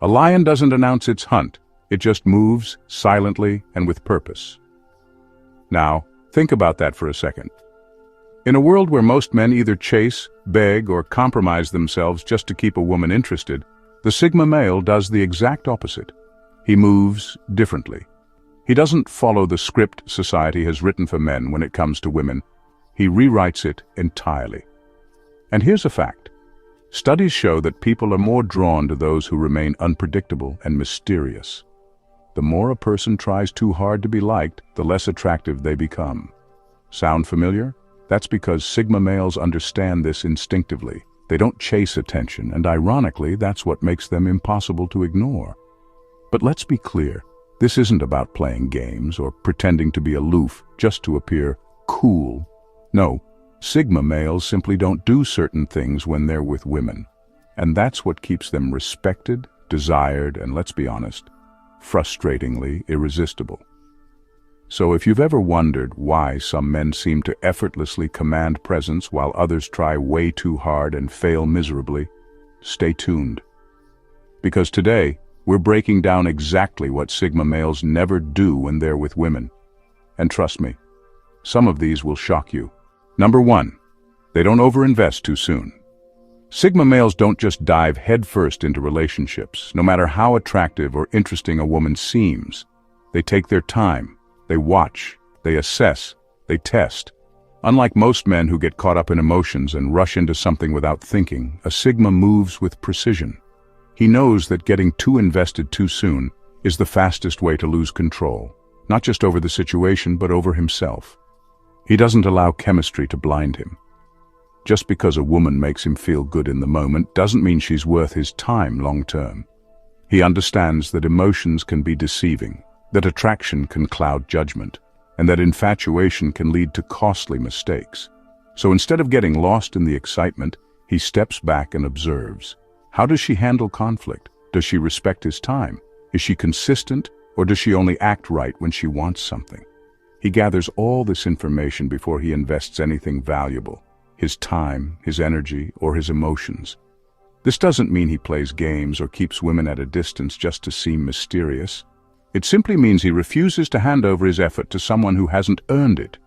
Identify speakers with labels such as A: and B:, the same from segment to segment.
A: A lion doesn't announce its hunt, it just moves silently and with purpose. Now, think about that for a second. In a world where most men either chase, beg, or compromise themselves just to keep a woman interested, the Sigma male does the exact opposite. He moves differently. He doesn't follow the script society has written for men when it comes to women. He rewrites it entirely. And here's a fact. Studies show that people are more drawn to those who remain unpredictable and mysterious. The more a person tries too hard to be liked, the less attractive they become. Sound familiar? That's because Sigma males understand this instinctively. They don't chase attention, and ironically, that's what makes them impossible to ignore. But let's be clear, this isn't about playing games or pretending to be aloof just to appear cool. No, Sigma males simply don't do certain things when they're with women. And that's what keeps them respected, desired, and let's be honest, frustratingly irresistible. So if you've ever wondered why some men seem to effortlessly command presence while others try way too hard and fail miserably, stay tuned. Because today, we're breaking down exactly what Sigma males never do when they're with women. And trust me, some of these will shock you. Number 1, they don't overinvest too soon. Sigma males don't just dive headfirst into relationships, no matter how attractive or interesting a woman seems. They take their time. They watch, they assess, they test. Unlike most men who get caught up in emotions and rush into something without thinking, a Sigma moves with precision. He knows that getting too invested too soon is the fastest way to lose control, not just over the situation, but over himself. He doesn't allow chemistry to blind him. Just because a woman makes him feel good in the moment doesn't mean she's worth his time long term. He understands that emotions can be deceiving, that attraction can cloud judgment, and that infatuation can lead to costly mistakes. So instead of getting lost in the excitement, he steps back and observes. How does she handle conflict? Does she respect his time? Is she consistent, or does she only act right when she wants something? He gathers all this information before he invests anything valuable, his time, his energy, or his emotions. This doesn't mean he plays games or keeps women at a distance just to seem mysterious. It simply means he refuses to hand over his effort to someone who hasn't earned it.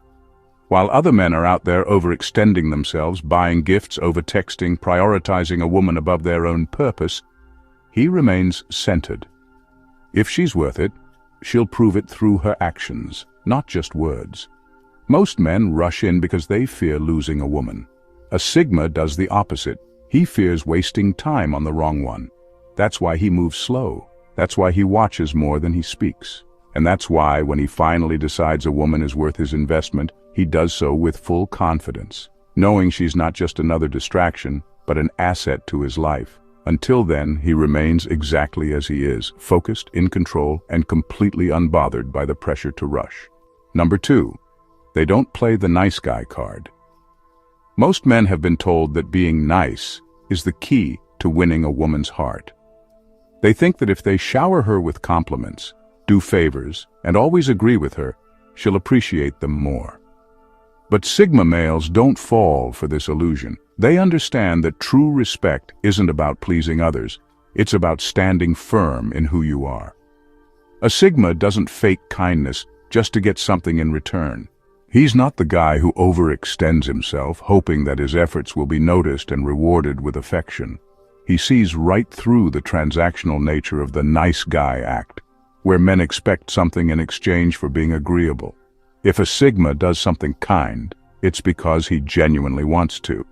A: While other men are out there overextending themselves, buying gifts, over-texting, prioritizing a woman above their own purpose, he remains centered. If she's worth it, she'll prove it through her actions, not just words. Most men rush in because they fear losing a woman. A Sigma does the opposite. He fears wasting time on the wrong one. That's why he moves slow. That's why he watches more than he speaks. And that's why, when he finally decides a woman is worth his investment, he does so with full confidence, knowing she's not just another distraction, but an asset to his life. Until then, he remains exactly as he is, focused, in control, and completely unbothered by the pressure to rush. Number 2, they don't play the nice guy card. Most men have been told that being nice is the key to winning a woman's heart. They think that if they shower her with compliments, do favors, and always agree with her, she'll appreciate them more. But Sigma males don't fall for this illusion. They understand that true respect isn't about pleasing others. It's about standing firm in who you are. A Sigma doesn't fake kindness just to get something in return. He's not the guy who overextends himself, hoping that his efforts will be noticed and rewarded with affection. He sees right through the transactional nature of the nice guy act, where men expect something in exchange for being agreeable. If a Sigma does something kind, it's because he genuinely wants to,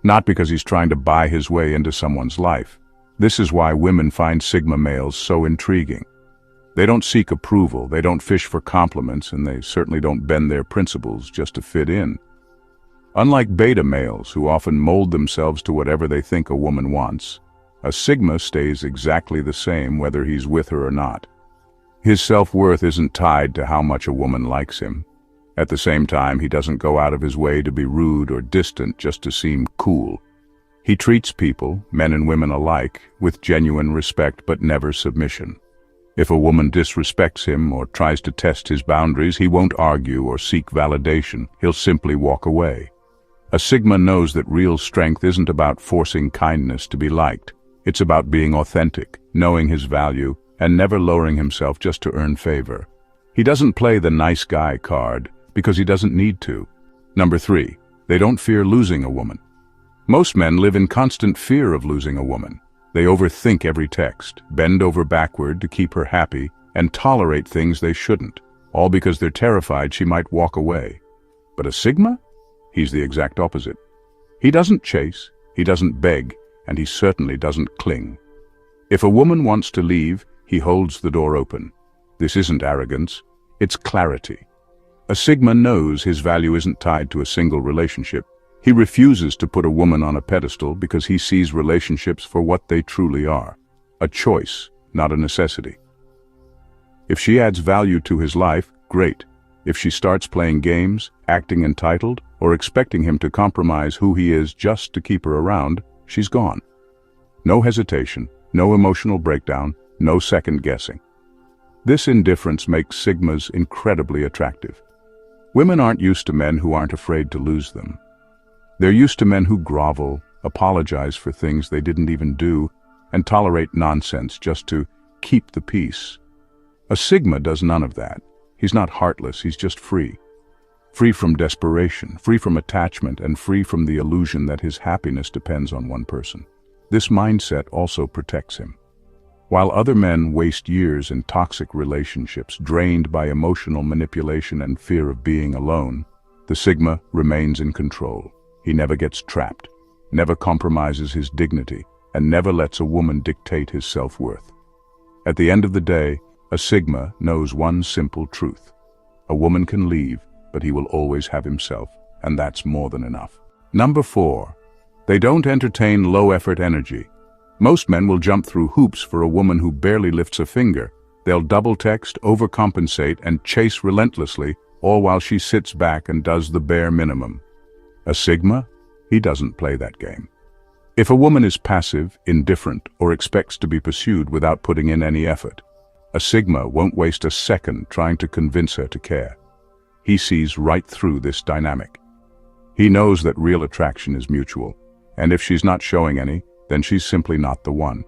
A: not because he's trying to buy his way into someone's life. This is why women find Sigma males so intriguing. They don't seek approval, they don't fish for compliments, and they certainly don't bend their principles just to fit in. Unlike beta males, who often mold themselves to whatever they think a woman wants, a Sigma stays exactly the same whether he's with her or not. His self-worth isn't tied to how much a woman likes him. At the same time, he doesn't go out of his way to be rude or distant just to seem cool. He treats people, men and women alike, with genuine respect but never submission. If a woman disrespects him or tries to test his boundaries, he won't argue or seek validation. He'll simply walk away. A Sigma knows that real strength isn't about forcing kindness to be liked. It's about being authentic, knowing his value, and never lowering himself just to earn favor. He doesn't play the nice guy card because he doesn't need to. Number 3, they don't fear losing a woman. Most men live in constant fear of losing a woman. They overthink every text, bend over backward to keep her happy, and tolerate things they shouldn't, all because they're terrified she might walk away. But a Sigma? He's the exact opposite. He doesn't chase, he doesn't beg, and he certainly doesn't cling. If a woman wants to leave, he holds the door open. This isn't arrogance, it's clarity. A Sigma knows his value isn't tied to a single relationship. He refuses to put a woman on a pedestal because he sees relationships for what they truly are. A choice, not a necessity. If she adds value to his life, great. If she starts playing games, acting entitled, or expecting him to compromise who he is just to keep her around, she's gone. No hesitation, no emotional breakdown, no second guessing. This indifference makes Sigmas incredibly attractive. Women aren't used to men who aren't afraid to lose them. They're used to men who grovel, apologize for things they didn't even do, and tolerate nonsense just to keep the peace. A Sigma does none of that. He's not heartless, he's just free. Free from desperation, free from attachment, and free from the illusion that his happiness depends on one person. This mindset also protects him. While other men waste years in toxic relationships, drained by emotional manipulation and fear of being alone, the Sigma remains in control. He never gets trapped, never compromises his dignity, and never lets a woman dictate his self-worth. At the end of the day, a Sigma knows one simple truth. A woman can leave, but he will always have himself, and that's more than enough. Number 4, they don't entertain low-effort energy. Most men will jump through hoops for a woman who barely lifts a finger. They'll double-text, overcompensate, and chase relentlessly, all while she sits back and does the bare minimum. A Sigma? He doesn't play that game. If a woman is passive, indifferent, or expects to be pursued without putting in any effort, a Sigma won't waste a second trying to convince her to care. He sees right through this dynamic. He knows that real attraction is mutual, and if she's not showing any, then she's simply not the one.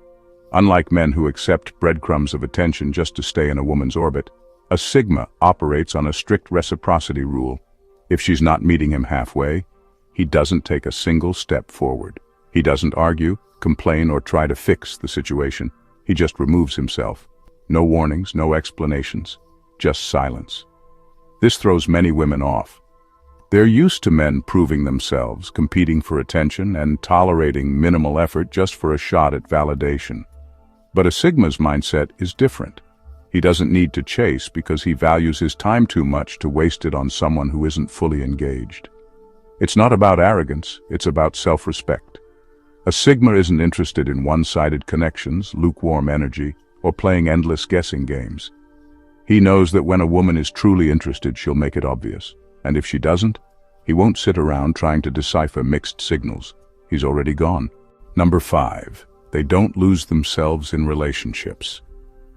A: Unlike men who accept breadcrumbs of attention just to stay in a woman's orbit, a Sigma operates on a strict reciprocity rule. If she's not meeting him halfway, he doesn't take a single step forward. He doesn't argue, complain, or try to fix the situation. He just removes himself. No warnings, no explanations, just silence. This throws many women off. They're used to men proving themselves, competing for attention, and tolerating minimal effort just for a shot at validation. But a Sigma's mindset is different. He doesn't need to chase because he values his time too much to waste it on someone who isn't fully engaged. It's not about arrogance, it's about self-respect. A Sigma isn't interested in one-sided connections, lukewarm energy, or playing endless guessing games. He knows that when a woman is truly interested, she'll make it obvious. And if she doesn't, he won't sit around trying to decipher mixed signals. He's already gone. Number 5, they don't lose themselves in relationships.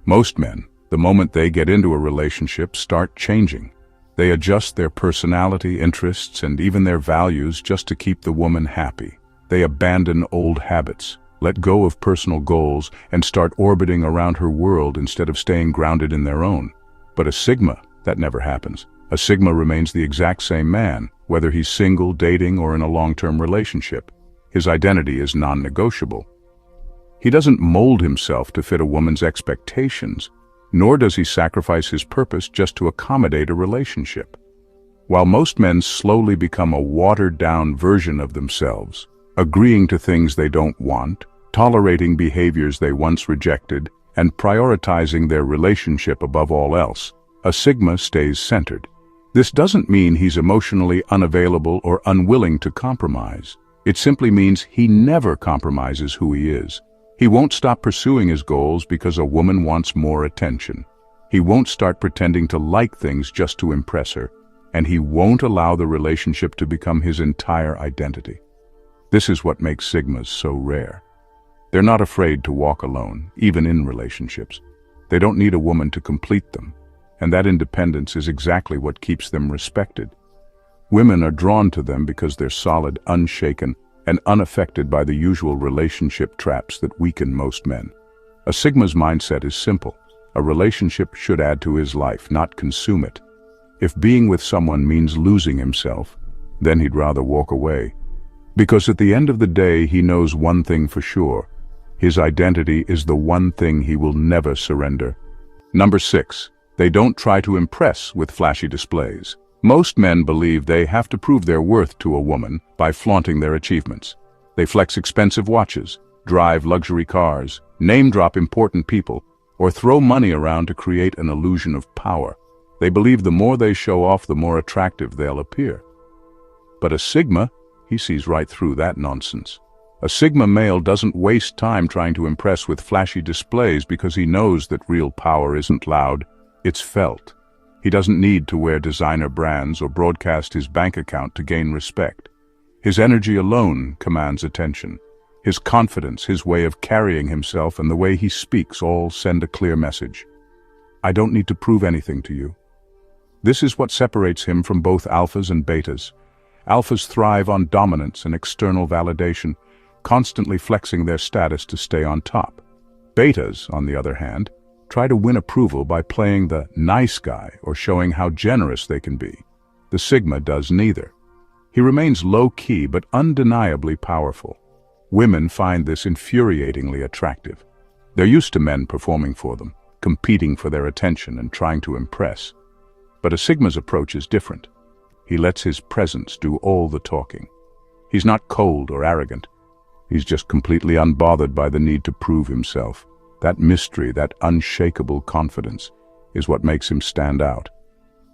A: Most men, the moment they get into a relationship, start changing. They adjust their personality, interests, and even their values just to keep the woman happy. They abandon old habits, let go of personal goals, and start orbiting around her world instead of staying grounded in their own. But a Sigma, that never happens. A Sigma remains the exact same man, whether he's single, dating, or in a long-term relationship. His identity is non-negotiable. He doesn't mold himself to fit a woman's expectations, nor does he sacrifice his purpose just to accommodate a relationship. While most men slowly become a watered-down version of themselves, agreeing to things they don't want, tolerating behaviors they once rejected, and prioritizing their relationship above all else, a Sigma stays centered. This doesn't mean he's emotionally unavailable or unwilling to compromise. It simply means he never compromises who he is. He won't stop pursuing his goals because a woman wants more attention. He won't start pretending to like things just to impress her, and he won't allow the relationship to become his entire identity. This is what makes Sigmas so rare. They're not afraid to walk alone, even in relationships. They don't need a woman to complete them, and that independence is exactly what keeps them respected. Women are drawn to them because they're solid, unshaken, and unaffected by the usual relationship traps that weaken most men. A Sigma's mindset is simple. A relationship should add to his life, not consume it. If being with someone means losing himself, then he'd rather walk away. Because at the end of the day, he knows one thing for sure. His identity is the one thing he will never surrender. Number 6. They don't try to impress with flashy displays. Most men believe they have to prove their worth to a woman by flaunting their achievements. They flex expensive watches, drive luxury cars, name-drop important people, or throw money around to create an illusion of power. They believe the more they show off, the more attractive they'll appear. But a Sigma, he sees right through that nonsense. A Sigma male doesn't waste time trying to impress with flashy displays because he knows that real power isn't loud, it's felt. He doesn't need to wear designer brands or broadcast his bank account to gain respect. His energy alone commands attention. His confidence, his way of carrying himself, and the way he speaks all send a clear message. I don't need to prove anything to you. This is what separates him from both alphas and betas. Alphas thrive on dominance and external validation, constantly flexing their status to stay on top. Betas, on the other hand, try to win approval by playing the nice guy or showing how generous they can be. The Sigma does neither. He remains low-key but undeniably powerful. Women find this infuriatingly attractive. They're used to men performing for them, competing for their attention and trying to impress. But a Sigma's approach is different. He lets his presence do all the talking. He's not cold or arrogant. He's just completely unbothered by the need to prove himself. That mystery, that unshakable confidence, is what makes him stand out.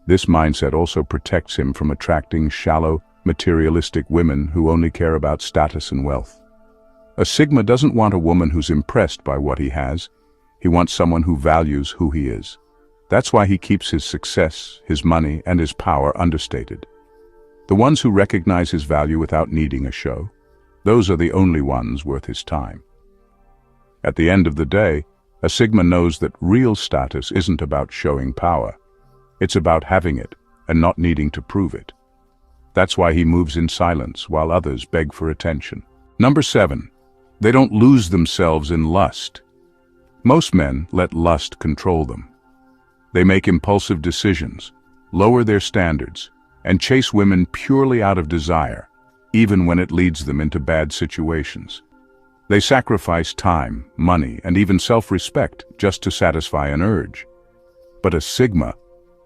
A: This mindset also protects him from attracting shallow, materialistic women who only care about status and wealth. A Sigma doesn't want a woman who's impressed by what he has. He wants someone who values who he is. That's why he keeps his success, his money, and his power understated. The ones who recognize his value without needing a show, those are the only ones worth his time. At the end of the day, a Sigma knows that real status isn't about showing power. It's about having it and not needing to prove it. That's why he moves in silence while others beg for attention. Number 7. They don't lose themselves in lust. Most men let lust control them. They make impulsive decisions, lower their standards, and chase women purely out of desire, even when it leads them into bad situations. They sacrifice time, money, and even self-respect just to satisfy an urge. But a Sigma,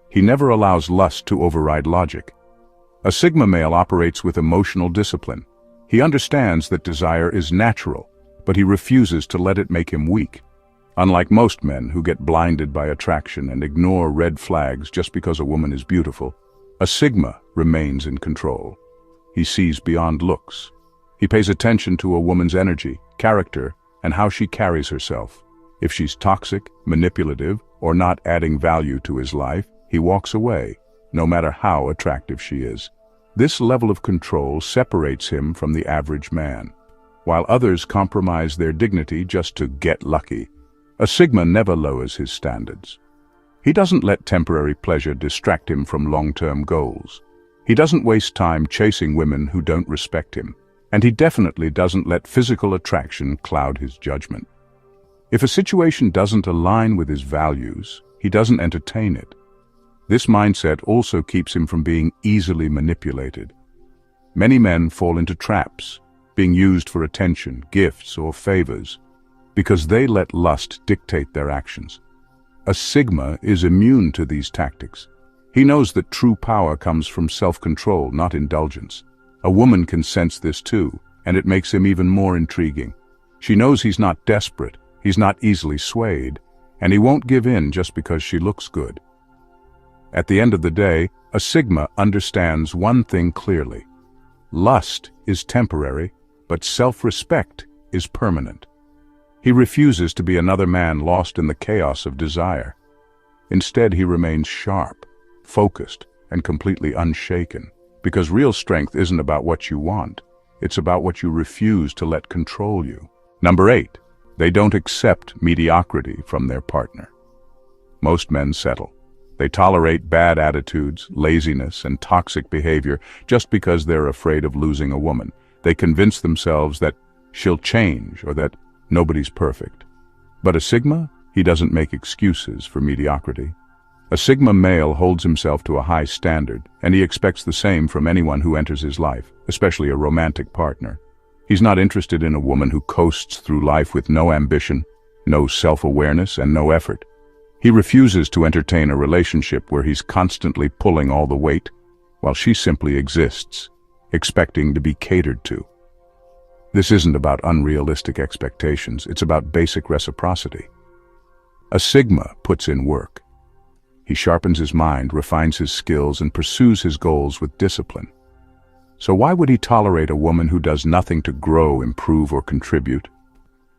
A: he never allows lust to override logic. A Sigma male operates with emotional discipline. He understands that desire is natural, but he refuses to let it make him weak. Unlike most men who get blinded by attraction and ignore red flags just because a woman is beautiful, a Sigma remains in control. He sees beyond looks. He pays attention to a woman's energy, character, and how she carries herself. If she's toxic, manipulative, or not adding value to his life, he walks away, no matter how attractive she is. This level of control separates him from the average man. While others compromise their dignity just to get lucky, a Sigma never lowers his standards. He doesn't let temporary pleasure distract him from long-term goals. He doesn't waste time chasing women who don't respect him, and he definitely doesn't let physical attraction cloud his judgment. If a situation doesn't align with his values, he doesn't entertain it. This mindset also keeps him from being easily manipulated. Many men fall into traps, being used for attention, gifts, or favors, because they let lust dictate their actions. A Sigma is immune to these tactics. He knows that true power comes from self-control, not indulgence. A woman can sense this too, and it makes him even more intriguing. She knows he's not desperate, he's not easily swayed, and he won't give in just because she looks good. At the end of the day, a Sigma understands one thing clearly. Lust is temporary, but self-respect is permanent. He refuses to be another man lost in the chaos of desire. Instead, he remains sharp, focused, and completely unshaken, because real strength isn't about what you want, it's about what you refuse to let control you. Number 8. They don't accept mediocrity from their partner. Most men settle. They tolerate bad attitudes, laziness, and toxic behavior just because they're afraid of losing a woman. They convince themselves that she'll change or that nobody's perfect. But a Sigma, he doesn't make excuses for mediocrity. A Sigma male holds himself to a high standard, and he expects the same from anyone who enters his life, especially a romantic partner. He's not interested in a woman who coasts through life with no ambition, no self-awareness, and no effort. He refuses to entertain a relationship where he's constantly pulling all the weight, while she simply exists, expecting to be catered to. This isn't about unrealistic expectations, it's about basic reciprocity. A Sigma puts in work. He sharpens his mind, refines his skills, and pursues his goals with discipline. So why would he tolerate a woman who does nothing to grow, improve, or contribute?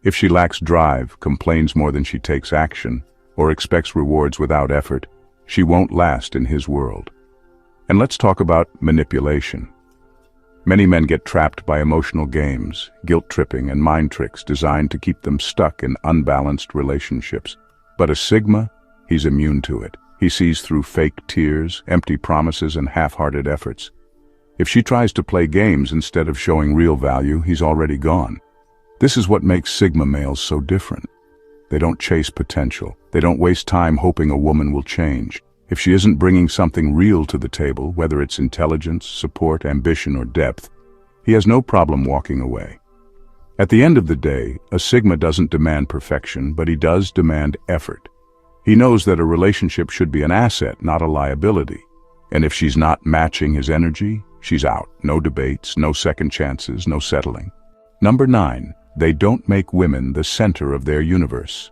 A: If she lacks drive, complains more than she takes action, or expects rewards without effort, she won't last in his world. And let's talk about manipulation. Many men get trapped by emotional games, guilt-tripping, and mind tricks designed to keep them stuck in unbalanced relationships. But a Sigma, he's immune to it. He sees through fake tears, empty promises, and half-hearted efforts. If she tries to play games instead of showing real value, he's already gone. This is what makes Sigma males so different. They don't chase potential. They don't waste time hoping a woman will change. If she isn't bringing something real to the table, whether it's intelligence, support, ambition, or depth, he has no problem walking away. At the end of the day, a Sigma doesn't demand perfection, but he does demand effort. He knows that a relationship should be an asset, not a liability. And if she's not matching his energy, she's out. No debates, no second chances, no settling. Number 9, they don't make women the center of their universe.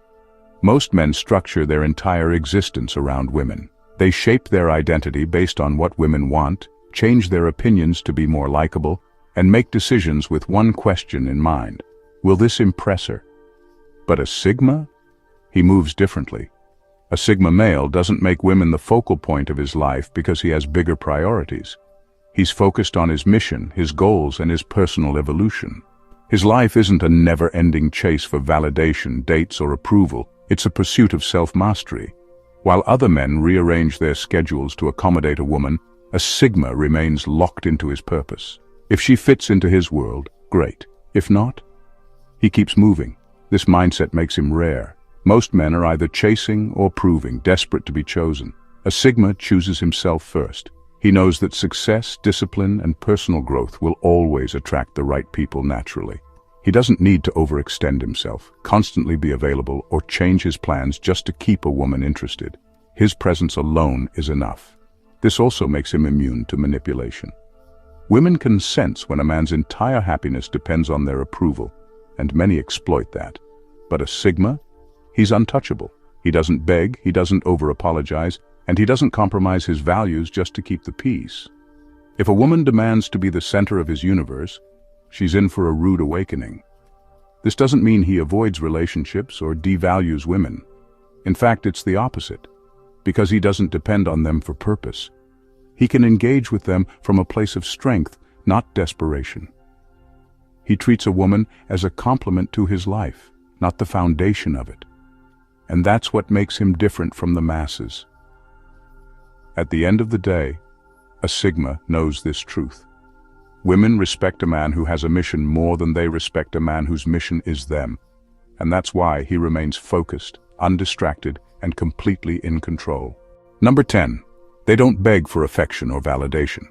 A: Most men structure their entire existence around women. They shape their identity based on what women want, change their opinions to be more likable, and make decisions with one question in mind: will this impress her? But a Sigma? He moves differently. A Sigma male doesn't make women the focal point of his life because he has bigger priorities. He's focused on his mission, his goals, and his personal evolution. His life isn't a never-ending chase for validation, dates, or approval. It's a pursuit of self-mastery. While other men rearrange their schedules to accommodate a woman, a Sigma remains locked into his purpose. If she fits into his world, great. If not, he keeps moving. This mindset makes him rare. Most men are either chasing or proving, desperate to be chosen. A Sigma chooses himself first. He knows that success, discipline, and personal growth will always attract the right people naturally. He doesn't need to overextend himself, constantly be available, or change his plans just to keep a woman interested. His presence alone is enough. This also makes him immune to manipulation. Women can sense when a man's entire happiness depends on their approval, and many exploit that. But a Sigma? He's untouchable. He doesn't beg, he doesn't over-apologize, and he doesn't compromise his values just to keep the peace. If a woman demands to be the center of his universe, she's in for a rude awakening. This doesn't mean he avoids relationships or devalues women. In fact, it's the opposite. Because he doesn't depend on them for purpose. He can engage with them from a place of strength, not desperation. He treats a woman as a complement to his life, not the foundation of it. And that's what makes him different from the masses. At the end of the day, a Sigma knows this truth. Women respect a man who has a mission more than they respect a man whose mission is them. And that's why he remains focused, undistracted, and completely in control. Number 10. They don't beg for affection or validation.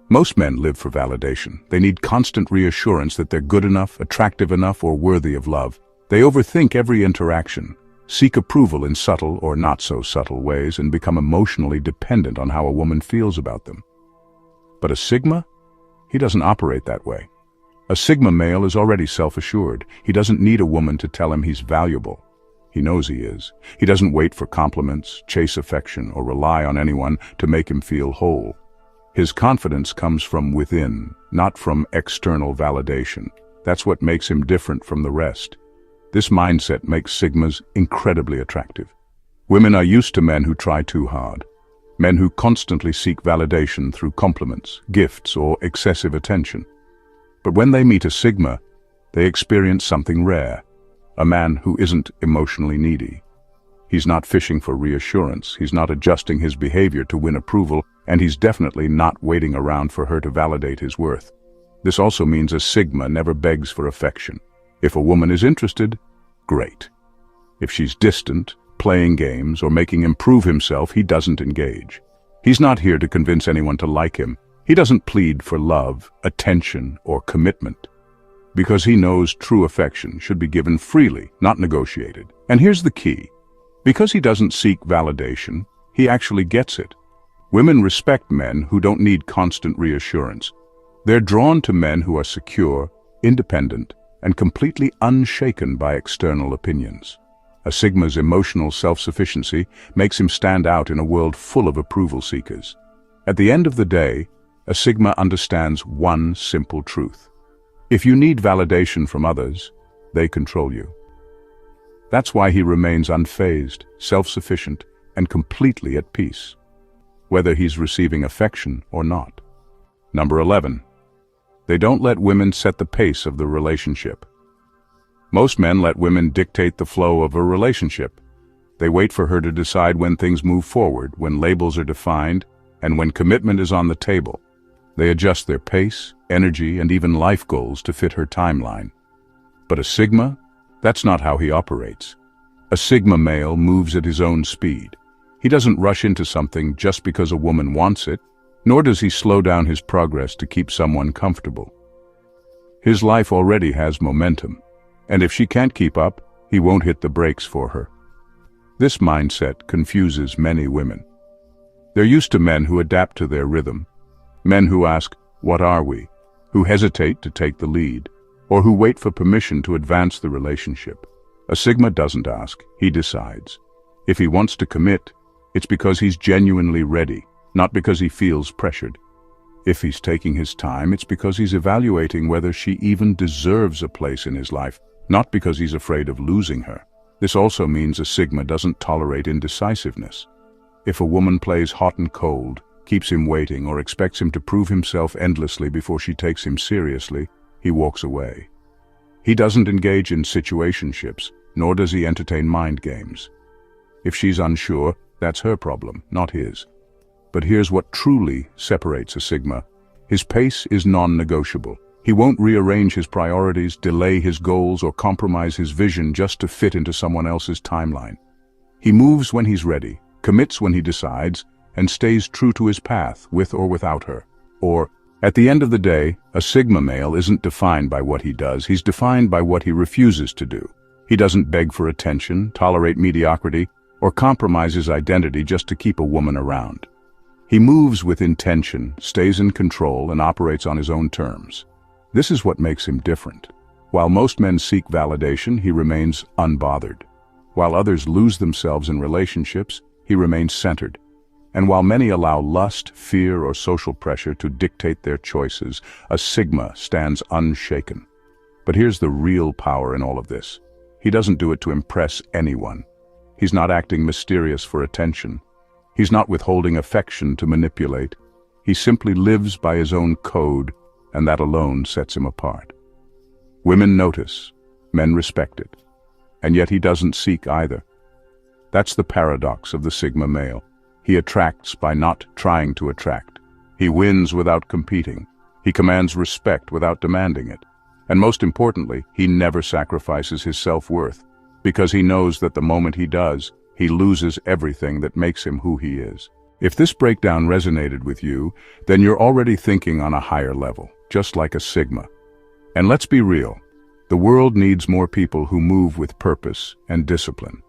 A: Most men live for validation. They need constant reassurance that they're good enough, attractive enough, or worthy of love. They overthink every interaction, seek approval in subtle or not-so-subtle ways, and become emotionally dependent on how a woman feels about them. But a Sigma? He doesn't operate that way. A Sigma male is already self-assured. He doesn't need a woman to tell him he's valuable. He knows he is. He doesn't wait for compliments, chase affection, or rely on anyone to make him feel whole. His confidence comes from within, not from external validation. That's what makes him different from the rest. This mindset makes Sigmas incredibly attractive. Women are used to men who try too hard. Men who constantly seek validation through compliments, gifts, or excessive attention. But when they meet a Sigma, they experience something rare. A man who isn't emotionally needy. He's not fishing for reassurance, he's not adjusting his behavior to win approval, and he's definitely not waiting around for her to validate his worth. This also means a Sigma never begs for affection. If a woman is interested, great. If she's distant, playing games, or making him prove himself, he doesn't engage. He's not here to convince anyone to like him. He doesn't plead for love, attention, or commitment. Because he knows true affection should be given freely, not negotiated. And here's the key. Because he doesn't seek validation, he actually gets it. Women respect men who don't need constant reassurance. They're drawn to men who are secure, independent, and completely unshaken by external opinions. A Sigma's emotional self-sufficiency makes him stand out in a world full of approval seekers. At the end of the day, a Sigma understands one simple truth. If you need validation from others, they control you. That's why he remains unfazed, self-sufficient, and completely at peace, whether he's receiving affection or not. Number 11. They don't let women set the pace of the relationship. Most men let women dictate the flow of a relationship. They wait for her to decide when things move forward, when labels are defined, and when commitment is on the table. They adjust their pace, energy, and even life goals to fit her timeline. But a Sigma? That's not how he operates. A Sigma male moves at his own speed. He doesn't rush into something just because a woman wants it, nor does he slow down his progress to keep someone comfortable. His life already has momentum, and if she can't keep up, he won't hit the brakes for her. This mindset confuses many women. They're used to men who adapt to their rhythm, men who ask, "What are we?" who hesitate to take the lead, or who wait for permission to advance the relationship. A Sigma doesn't ask, he decides. If he wants to commit, it's because he's genuinely ready, not because he feels pressured. If he's taking his time, it's because he's evaluating whether she even deserves a place in his life, not because he's afraid of losing her. This also means a Sigma doesn't tolerate indecisiveness. If a woman plays hot and cold, keeps him waiting, or expects him to prove himself endlessly before she takes him seriously, he walks away. He doesn't engage in situationships, nor does he entertain mind games. If she's unsure, that's her problem, not his. But here's what truly separates a Sigma. His pace is non-negotiable. He won't rearrange his priorities, delay his goals, or compromise his vision just to fit into someone else's timeline. He moves when he's ready, commits when he decides, and stays true to his path, with or without her. Or, at the end of the day, a Sigma male isn't defined by what he does, he's defined by what he refuses to do. He doesn't beg for attention, tolerate mediocrity, or compromise his identity just to keep a woman around. He moves with intention, stays in control, and operates on his own terms. This is what makes him different. While most men seek validation, he remains unbothered. While others lose themselves in relationships, he remains centered. And while many allow lust, fear, or social pressure to dictate their choices, a Sigma stands unshaken. But here's the real power in all of this. He doesn't do it to impress anyone. He's not acting mysterious for attention. He's not withholding affection to manipulate. He simply lives by his own code, and that alone sets him apart. Women notice, men respect it, and yet he doesn't seek either. That's the paradox of the Sigma male. He attracts by not trying to attract. He wins without competing. He commands respect without demanding it. And most importantly, he never sacrifices his self-worth, because he knows that the moment he does, he loses everything that makes him who he is. If this breakdown resonated with you, then you're already thinking on a higher level, just like a Sigma. And let's be real, the world needs more people who move with purpose and discipline.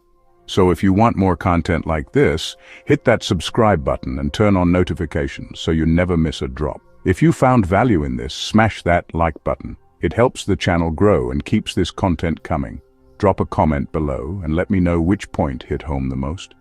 A: So if you want more content like this, hit that subscribe button and turn on notifications so you never miss a drop. If you found value in this, smash that like button. It helps the channel grow and keeps this content coming. Drop a comment below and let me know which point hit home the most.